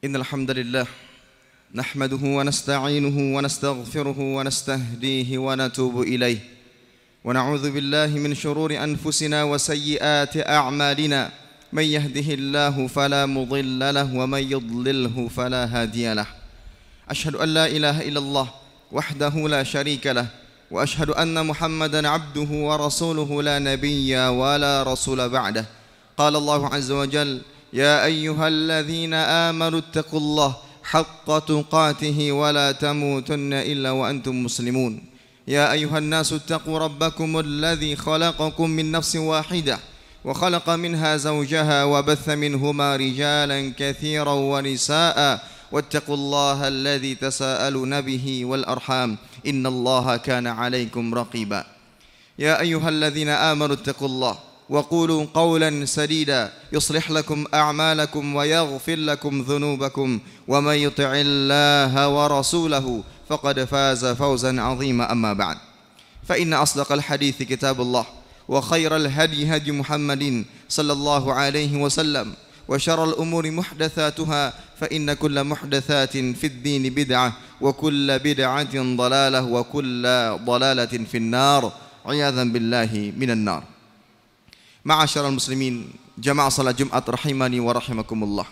إن الحمد لله نحمده ونستعينه ونستغفره ونستهديه ونتوب إليه ونعوذ بالله من شرور أنفسنا وسيئات أعمالنا من يهده الله فلا مضل له ومن يضلله فلا هادي له أشهد أن لا إله إلا الله وحده لا شريك له وأشهد أن محمدا عبده ورسوله لا نبي ولا رسول بعده قال الله عز وجل يا أيها الذين آمنوا اتقوا الله حق تقاته ولا تموتن إلا وأنتم مسلمون يا أيها الناس اتقوا ربكم الذي خلقكم من نفس واحدة وخلق منها زوجها وبث منهما رجالا كثيرا ونساء واتقوا الله الذي تساءلون به والأرحام إن الله كان عليكم رقيبا يا أيها الذين آمنوا اتقوا الله وقولوا قولا سديدا يصلح لكم أعمالكم ويغفر لكم ذنوبكم ومن يطع الله ورسوله فقد فاز فوزا عظيما أما بعد فإن أصدق الحديث كتاب الله وخير الهدي هدي محمد صلى الله عليه وسلم وشر الأمور محدثاتها فإن كل محدثات في الدين بدعة وكل بدعة ضلالة وكل ضلالة في النار عياذا بالله من النار. Ma'asyiral muslimin, jamaah salat Jumat rahimani wa rahimakumullah.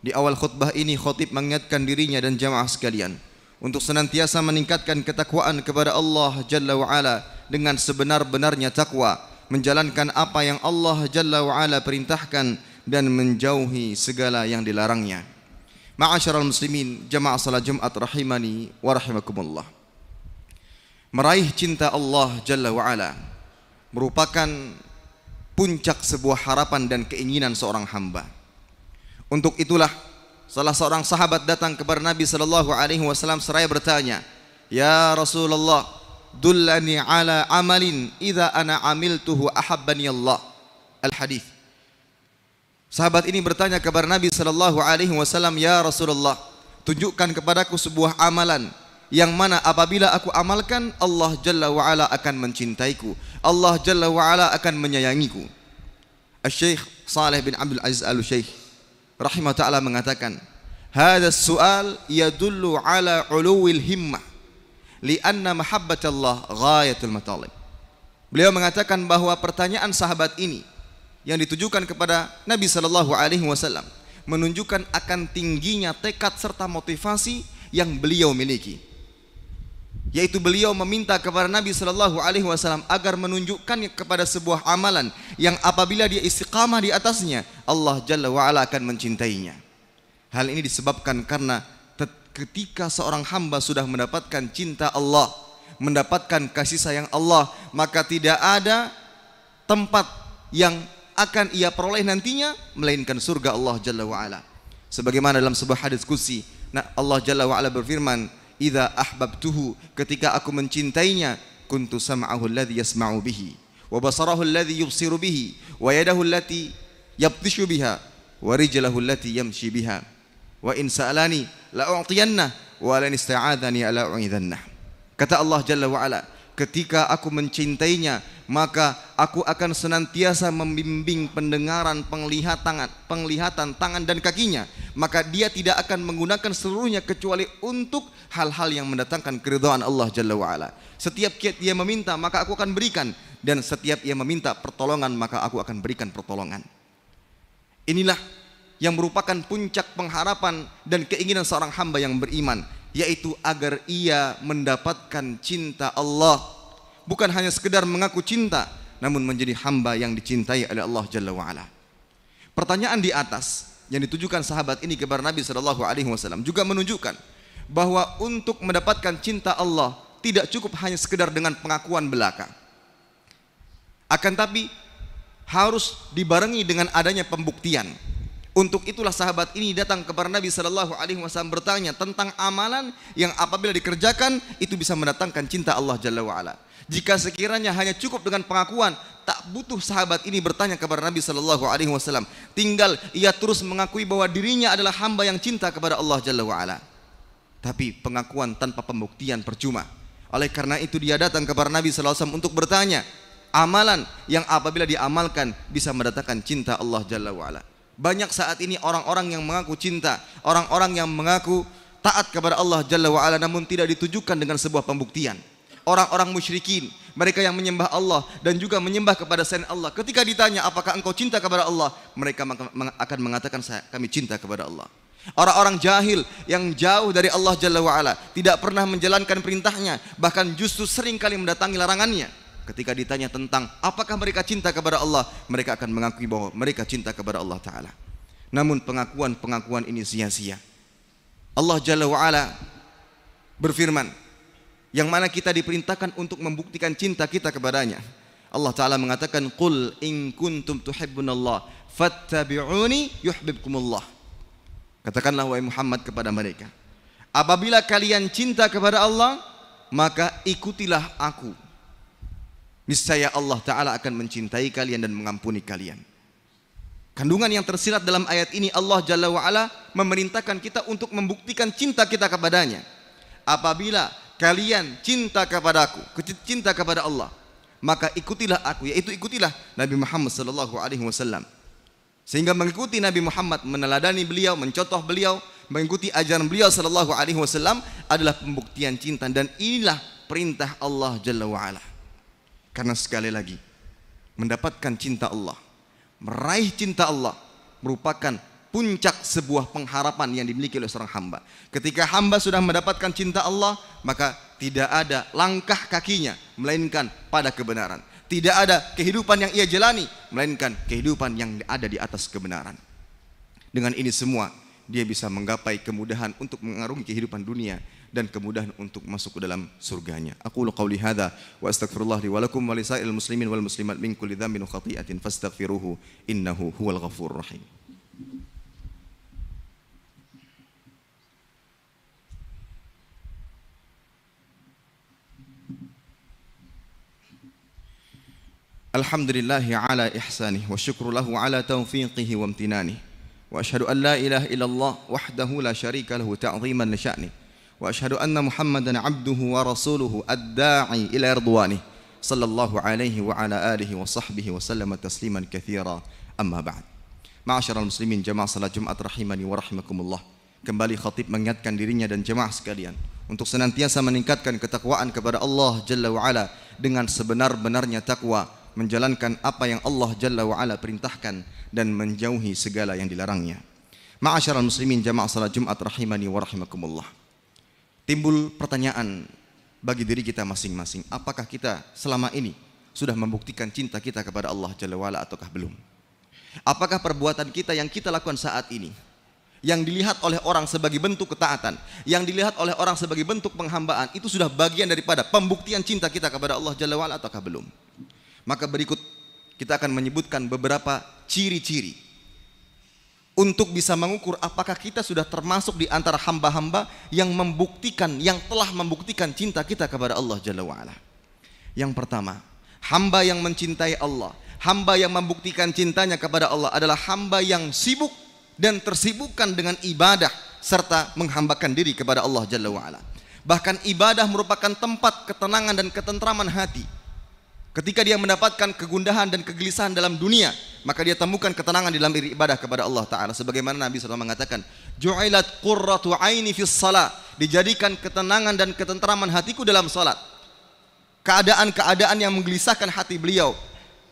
Di awal khutbah ini khatib mengingatkan dirinya dan jamaah sekalian untuk senantiasa meningkatkan ketakwaan kepada Allah Jalla wa Ala dengan sebenar-benarnya takwa, menjalankan apa yang Allah Jalla wa Ala perintahkan dan menjauhi segala yang dilarangnya. Ma'asyiral muslimin, jamaah salat Jumat rahimani wa rahimakumullah. Meraih cinta Allah Jalla wa Ala merupakan puncak sebuah harapan dan keinginan seorang hamba. Untuk itulah salah seorang sahabat datang kepada Nabi sallallahu alaihi wasallam seraya bertanya, "Ya Rasulullah, dullani ala amalin idza ana amiltuhu ahabbani Allah." Al-hadis. Sahabat ini bertanya kepada Nabi sallallahu alaihi wasallam, "Ya Rasulullah, tunjukkan kepadaku sebuah amalan yang mana apabila aku amalkan Allah Jalla wa Ala akan mencintaiku, Allah Jalla wa Ala akan menyayangiku." Al-Syekh Saleh bin Abdul Aziz Al-Syekh rahimahullah ta'ala mengatakan, "Hadha as-su'al yadullu ala uluwil himmah lianna mahabbatallah ghayatul matalib." Beliau mengatakan bahwa pertanyaan sahabat ini yang ditujukan kepada Nabi sallallahu alaihi wasallam menunjukkan akan tingginya tekad serta motivasi yang beliau miliki, yaitu beliau meminta kepada Nabi sallallahu alaihi wasallam agar menunjukkan kepada sebuah amalan yang apabila dia istiqamah di atasnya Allah Jalla wa Ala akan mencintainya. Hal ini disebabkan karena ketika seorang hamba sudah mendapatkan cinta Allah, mendapatkan kasih sayang Allah, maka tidak ada tempat yang akan ia peroleh nantinya melainkan surga Allah Jalla wa Ala. Sebagaimana dalam sebuah hadis qudsi, Allah Jalla wa Ala berfirman, "Idza ahbabtuhu," ketika aku mencintainya, kuntu sam'ahu alladhi yasma'u bihi wa basarahu alladhi yubsiru bihi wa yadahu allati yabtishu biha wa rijlahu allati yamshi biha wa in sa'alani la u'tiyanna wa la ista'adhani la u'idhanna. Kata Allah Jalla wa Ala, ketika aku mencintainya maka aku akan senantiasa membimbing pendengaran, penglihatan tangan dan kakinya, maka dia tidak akan menggunakan seluruhnya kecuali untuk hal-hal yang mendatangkan keridhaan Allah Jalla wa Ala. Setiap dia meminta maka aku akan berikan, dan setiap ia meminta pertolongan maka aku akan berikan pertolongan. Inilah yang merupakan puncak pengharapan dan keinginan seorang hamba yang beriman, yaitu agar ia mendapatkan cinta Allah. Bukan hanya sekedar mengaku cinta, namun menjadi hamba yang dicintai oleh Allah Jalla wa Ala. Pertanyaan di atas yang ditujukan sahabat ini kepada Nabi sallallahu alaihi wasallam juga menunjukkan bahwa untuk mendapatkan cinta Allah tidak cukup hanya sekedar dengan pengakuan belaka. Akan tapi harus dibarengi dengan adanya pembuktian. Untuk itulah sahabat ini datang kepada Nabi sallallahu alaihi wasallam bertanya tentang amalan yang apabila dikerjakan itu bisa mendatangkan cinta Allah Jalla wa Ala. Jika sekiranya hanya cukup dengan pengakuan, tak butuh sahabat ini bertanya kepada Nabi sallallahu alaihi wasallam. Tinggal ia terus mengakui bahwa dirinya adalah hamba yang cinta kepada Allah Jalla wa Ala. Tapi pengakuan tanpa pembuktian percuma. Oleh karena itu dia datang kepada Nabi sallallahu alaihi wasallam untuk bertanya amalan yang apabila diamalkan bisa mendatangkan cinta Allah Jalla wa Ala. Banyak saat ini orang-orang yang mengaku cinta, orang-orang yang mengaku taat kepada Allah Jalla wa'ala, namun tidak ditujukan dengan sebuah pembuktian. Orang-orang musyrikin, mereka yang menyembah Allah dan juga menyembah kepada selain Allah, ketika ditanya apakah engkau cinta kepada Allah, mereka akan mengatakan kami cinta kepada Allah. Orang-orang jahil yang jauh dari Allah Jalla wa'ala, tidak pernah menjalankan perintahnya, bahkan justru sering kali mendatangi larangannya. Ketika ditanya tentang apakah mereka cinta kepada Allah, mereka akan mengakui bahwa mereka cinta kepada Allah Ta'ala. Namun pengakuan-pengakuan ini sia-sia. Allah Jalla wa'ala berfirman, yang mana kita diperintahkan untuk membuktikan cinta kita kepadanya. Allah Ta'ala mengatakan, Qul in kuntum tuhibbunallah fattabi'uni yuhibbukumullah. Katakanlah wahai Muhammad kepada mereka, apabila kalian cinta kepada Allah, maka ikutilah aku. Niscaya Allah Ta'ala akan mencintai kalian dan mengampuni kalian. Kandungan yang tersirat dalam ayat ini, Allah Jalla wa'ala memerintahkan kita untuk membuktikan cinta kita kepadanya. Apabila kalian cinta kepadaku, cinta kepada Allah, maka ikutilah aku, yaitu ikutilah Nabi Muhammad SAW. Sehingga mengikuti Nabi Muhammad, meneladani beliau, mencontoh beliau, mengikuti ajaran beliau SAW adalah pembuktian cinta. Dan inilah perintah Allah Jalla wa'ala. Karena sekali lagi, mendapatkan cinta Allah, meraih cinta Allah merupakan puncak sebuah pengharapan yang dimiliki oleh seorang hamba. Ketika hamba sudah mendapatkan cinta Allah, maka tidak ada langkah kakinya melainkan pada kebenaran. Tidak ada kehidupan yang ia jalani melainkan kehidupan yang ada di atas kebenaran. Dengan ini semua, dia bisa menggapai kemudahan untuk mengarungi kehidupan dunia dan kemudahan untuk masuk ke dalam surganya. Aqulu qawli hadza wa astaghfirullah li wa lakum wa lisairil muslimin wal muslimat min kulli dhanbin wa khati'atin fastaghfiruhu innahu huwal ghafurur rahim. Alhamdulillahi ala ihsanih wa syukru lahu ala taufiqihi wa amtinanih. Wa ashhadu an la ilaha illallah wahdahu la syarika lahu ta'ziman li sya'nih. Wa ashhadu anna Muhammadan abduhu wa rasuluhu ad-da'i ila ridwanih. Sallallahu alaihi wa ala alihi wa sahbihi wa sallama tasliman katsira. Amma ba'd. Ma'asyiral muslimin, jamaah salat Jumat rahimani wa rahimakumullah. Kembali khatib mengingatkan dirinya dan jemaah sekalian untuk senantiasa meningkatkan ketakwaan kepada Allah Jalla wa ala dengan sebenar-benarnya takwa, menjalankan apa yang Allah Jalla wa ala perintahkan dan menjauhi segala yang dilarangnya. Ma'asyiral muslimin, jamaah salat Jumat rahimani wa rahimakumullah. Timbul pertanyaan bagi diri kita masing-masing, apakah kita selama ini sudah membuktikan cinta kita kepada Allah Jalla wa ala ataukah belum? Apakah perbuatan kita yang kita lakukan saat ini, yang dilihat oleh orang sebagai bentuk ketaatan, yang dilihat oleh orang sebagai bentuk penghambaan, itu sudah bagian daripada pembuktian cinta kita kepada Allah Jalla wa ala ataukah belum? Maka berikut kita akan menyebutkan beberapa ciri-ciri untuk bisa mengukur apakah kita sudah termasuk di antara hamba-hamba yang membuktikan, yang telah membuktikan cinta kita kepada Allah Jalla wa ala. Yang pertama, hamba yang mencintai Allah, hamba yang membuktikan cintanya kepada Allah adalah hamba yang sibuk dan tersibukkan dengan ibadah serta menghambakan diri kepada Allah Jalla wa ala. Bahkan ibadah merupakan tempat ketenangan dan ketentraman hati. Ketika dia mendapatkan kegundahan dan kegelisahan dalam dunia, maka dia temukan ketenangan di dalam ibadah kepada Allah Ta'ala. Sebagaimana Nabi SAW mengatakan, Ju'ilat qurratu aini fis salat, dijadikan ketenangan dan ketentraman hatiku dalam salat. Keadaan-keadaan yang menggelisahkan hati beliau,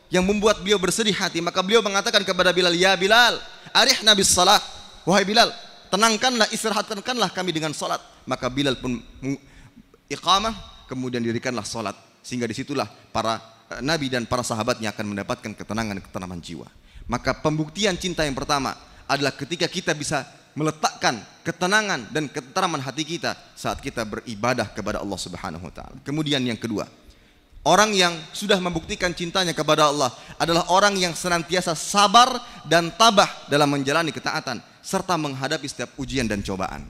yang membuat beliau bersedih hati, maka beliau mengatakan kepada Bilal, Ya Bilal, arihna bis salat. Wahai Bilal, tenangkanlah, istirahatkanlah kami dengan salat. Maka Bilal pun iqamah, kemudian dirikanlah salat. Sehingga disitulah para nabi dan para sahabatnya akan mendapatkan ketenangan dan ketenangan jiwa. Maka pembuktian cinta yang pertama adalah ketika kita bisa meletakkan ketenangan dan ketentraman hati kita saat kita beribadah kepada Allah Subhanahu wa taala. Kemudian yang kedua, orang yang sudah membuktikan cintanya kepada Allah adalah orang yang senantiasa sabar dan tabah dalam menjalani ketaatan serta menghadapi setiap ujian dan cobaan.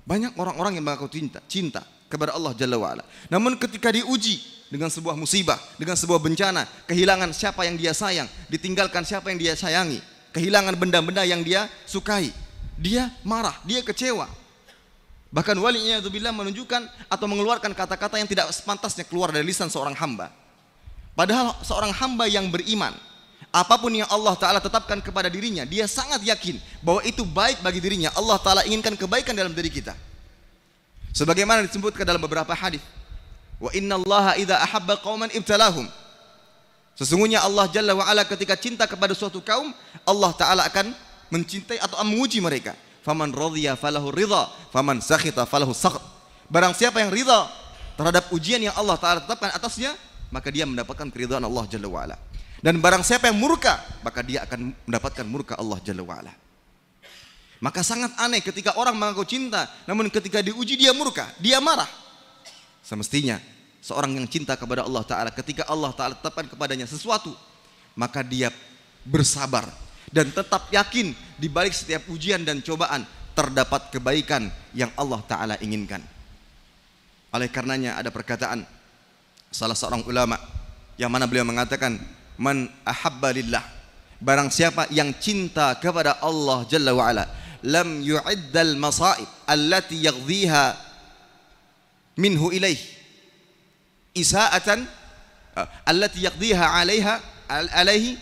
Banyak orang-orang yang mengaku cinta kepada Allah Jalla wa'ala, namun ketika diuji dengan sebuah musibah, dengan sebuah bencana, kehilangan siapa yang dia sayang, ditinggalkan siapa yang dia sayangi, kehilangan benda-benda yang dia sukai, dia marah, dia kecewa. Bahkan waliyadzubillah menunjukkan atau mengeluarkan kata-kata yang tidak sepantasnya keluar dari lisan seorang hamba. Padahal seorang hamba yang beriman Apapun yang Allah Ta'ala tetapkan kepada dirinya, dia sangat yakin bahwa itu baik bagi dirinya. Allah Ta'ala inginkan kebaikan dalam diri kita. Sebagaimana disebutkan dalam beberapa hadis, wa innallaha idza ahabba qauman ibtalahum. Sesungguhnya Allah Jalla wa Ala ketika cinta kepada suatu kaum, Allah Ta'ala akan mencintai atau menguji mereka. Faman radhiya falahu ridha, faman sakhita falahu sakht. Barang siapa yang ridha terhadap ujian yang Allah Ta'ala tetapkan atasnya, maka dia mendapatkan keridhaan Allah Jalla wa Ala. Dan barang siapa yang murka, maka dia akan mendapatkan murka Allah Jalla wa Ala. Maka sangat aneh ketika orang mengaku cinta, namun ketika diuji dia murka, dia marah. Semestinya seorang yang cinta kepada Allah Ta'ala, ketika Allah Ta'ala tetapkan kepadanya sesuatu, maka dia bersabar dan tetap yakin di balik setiap ujian dan cobaan terdapat kebaikan yang Allah Ta'ala inginkan. Oleh karenanya ada perkataan salah seorang ulama yang mana beliau mengatakan, man ahabba lillah, barang siapa yang cinta kepada Allah Jalla wa Ala, lam yu'iddal masaib allati yaghdhiha minhu ilaih isaatan allati yaqdiha alaihi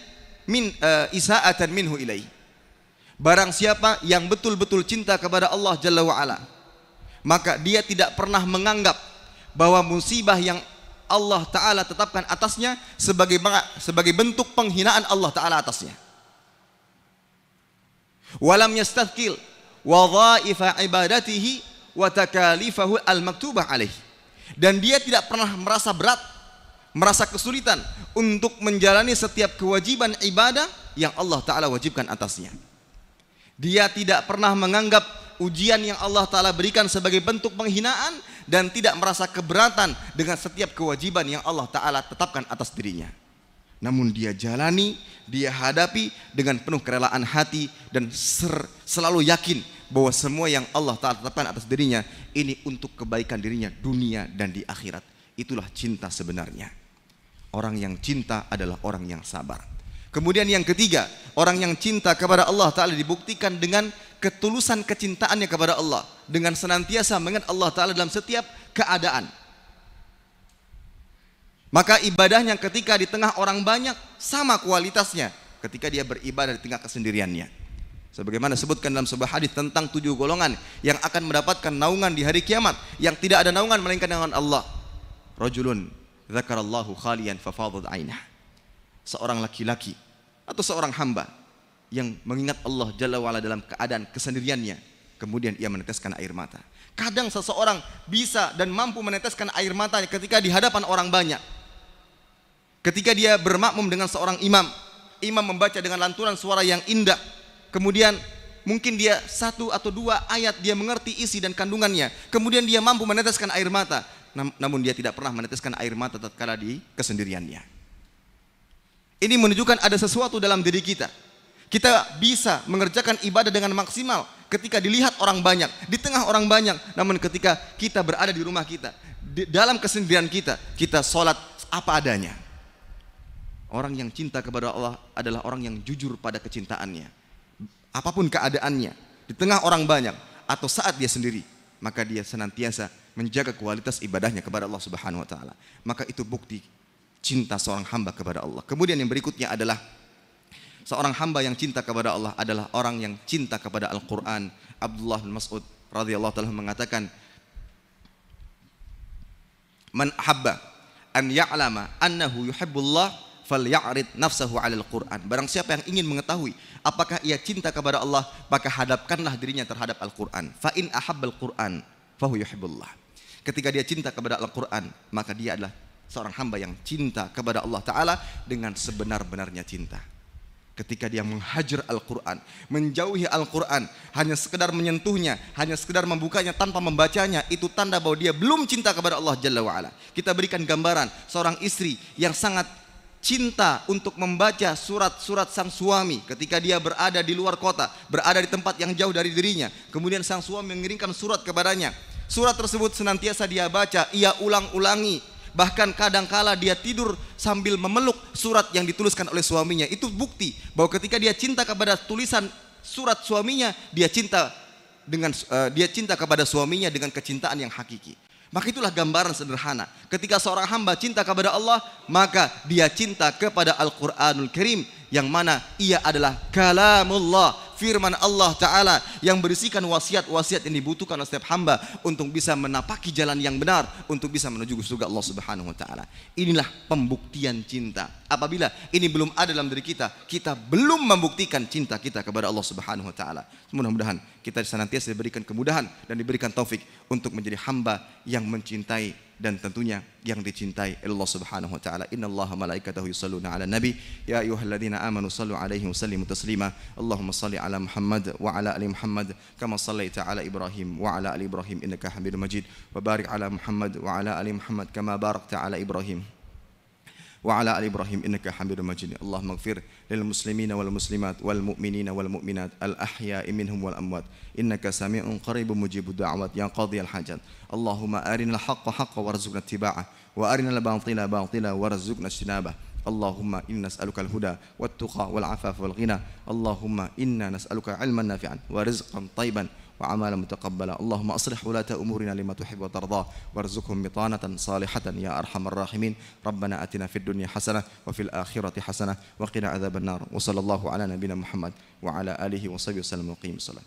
min isaatan minhu ilaih. Barang siapa yang betul-betul cinta kepada Allah Jalla wa Ala, maka dia tidak pernah menganggap bahwa musibah yang Allah Ta'ala tetapkan atasnya sebagai bentuk penghinaan Allah Ta'ala atasnya. Walam yastadkil wadhaifa ibadatihi wa takalifahu al-maktubah alaih. Dan dia tidak pernah merasa berat, merasa kesulitan untuk menjalani setiap kewajiban ibadah yang Allah Ta'ala wajibkan atasnya. Dia tidak pernah menganggap ujian yang Allah Ta'ala berikan sebagai bentuk penghinaan dan tidak merasa keberatan dengan setiap kewajiban yang Allah Ta'ala tetapkan atas dirinya. Namun dia jalani, dia hadapi dengan penuh kerelaan hati dan selalu yakin bahwa semua yang Allah Ta'ala tetapkan atas dirinya ini untuk kebaikan dirinya dunia dan di akhirat. Itulah cinta sebenarnya. Orang yang cinta adalah orang yang sabar. Kemudian yang ketiga, orang yang cinta kepada Allah Ta'ala dibuktikan dengan ketulusan kecintaannya kepada Allah, dengan senantiasa mengingat Allah Ta'ala dalam setiap keadaan. Maka ibadahnya ketika di tengah orang banyak sama kualitasnya ketika dia beribadah di tengah kesendiriannya. Sebagaimana disebutkan dalam sebuah hadis tentang 7 golongan yang akan mendapatkan naungan di hari kiamat, yang tidak ada naungan melainkan dengan Allah. Rajulun dzakarallahu khalian fafadat ainah. Seorang laki-laki atau seorang hamba yang mengingat Allah Jalla wa'ala dalam keadaan kesendiriannya, kemudian ia meneteskan air mata. Kadang seseorang bisa dan mampu meneteskan air mata ketika di hadapan orang banyak. Ketika dia bermakmum dengan seorang imam, imam membaca dengan lantunan suara yang indah, kemudian mungkin dia 1 atau 2 ayat dia mengerti isi dan kandungannya, kemudian dia mampu meneteskan air mata, namun dia tidak pernah meneteskan air mata tatkala di kesendiriannya. Ini menunjukkan ada sesuatu dalam diri kita. Kita bisa mengerjakan ibadah dengan maksimal ketika dilihat orang banyak, di tengah orang banyak. Namun ketika kita berada di rumah kita, dalam kesendirian kita, kita sholat apa adanya. Orang yang cinta kepada Allah adalah orang yang jujur pada kecintaannya. Apapun keadaannya, di tengah orang banyak atau saat dia sendiri, maka dia senantiasa menjaga kualitas ibadahnya kepada Allah Subhanahu wa Ta'ala. Maka itu bukti cinta seorang hamba kepada Allah. Kemudian yang berikutnya adalah seorang hamba yang cinta kepada Allah adalah orang yang cinta kepada Al-Quran. Abdullah bin Mas'ud radhiyallahu ta'ala mengatakan, man ahabba an ya'lama annahu yuhibbullah falya'rid nafsahu 'alal Qur'an. Barang siapa yang ingin mengetahui apakah ia cinta kepada Allah, maka hadapkanlah dirinya terhadap Al-Quran. Fa in ahabbal Qur'an fahu yuhibbullah. Ketika dia cinta kepada Al-Quran, maka dia adalah seorang hamba yang cinta kepada Allah Ta'ala dengan sebenar-benarnya cinta. Ketika dia menghajar Al-Quran, menjauhi Al-Quran, hanya sekedar menyentuhnya, hanya sekedar membukanya tanpa membacanya, itu tanda bahwa dia belum cinta kepada Allah Jalla wa'ala. Kita berikan gambaran seorang istri yang sangat cinta untuk membaca surat-surat sang suami ketika dia berada di luar kota, berada di tempat yang jauh dari dirinya. Kemudian sang suami mengirimkan surat kepadanya. Surat tersebut senantiasa dia baca, ia ulang-ulangi. Bahkan kadangkala dia tidur sambil memeluk surat yang dituliskan oleh suaminya. Itu bukti bahwa ketika dia cinta kepada tulisan surat suaminya, dia cinta kepada suaminya dengan kecintaan yang hakiki. Maka itulah gambaran sederhana. Ketika seorang hamba cinta kepada Allah, maka dia cinta kepada Al-Quranul Karim yang mana ia adalah kalamullah, firman Allah Ta'ala yang berisikan wasiat-wasiat yang dibutuhkan oleh setiap hamba untuk bisa menapaki jalan yang benar, untuk bisa menuju surga Allah Subhanahu wa Ta'ala. Inilah pembuktian cinta. Apabila ini belum ada dalam diri kita, kita belum membuktikan cinta kita kepada Allah Subhanahu wa Ta'ala. Mudah-mudahan kita senantiasa diberikan kemudahan dan diberikan taufik untuk menjadi hamba yang mencintai dan tentunya yang dicintai Allah Subhanahu wa Ta'ala. Innallaha malaikatahu yusalluna 'alan nabi ya ayyuhalladzina amanu sallu 'alaihi wa sallimu taslima. Allahumma salli 'ala Muhammad wa 'ala ali Muhammad kama shallaita 'ala Ibrahim wa 'ala ali Ibrahim innaka Hamidum Majid. Wa barik 'ala Muhammad wa 'ala ali Muhammad kama barakta 'ala Ibrahim وعلى آل إبراهيم إنك حميد مجيد. اللهم اغفر للمسلمين والمسلمات والمؤمنين والمؤمنات الأحياء منهم والأموات إنك سميع قريب مجيب الدعوات يا قاضي الحاجات. اللهم أرنا الحق حقا وارزقنا اتباعه وأرنا الباطل باطلا وارزقنا اجتنابه. اللهم إنا نسألك الهدى والتقى والعفاف والغنى. اللهم إنا نسألك علما نافعا ورزقا طيبا وعملا متقبلا. اللهم أصلح ولاة أمورنا لما تحب وترضى وارزقهم بطانة صالحة يا أرحم الراحمين. ربنا آتنا في الدنيا حسنة وفي الآخرة حسنة وقنا عذاب النار. وصلى الله على نبينا محمد وعلى آله وصحبه وسلم وقيم الصلاة.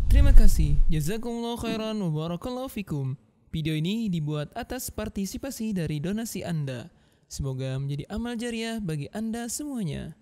Terima kasih. Jazakumullah khairan wa barakallahu fikum. Video ini dibuat atas partisipasi dari donasi Anda. Semoga menjadi amal jariah bagi Anda semuanya.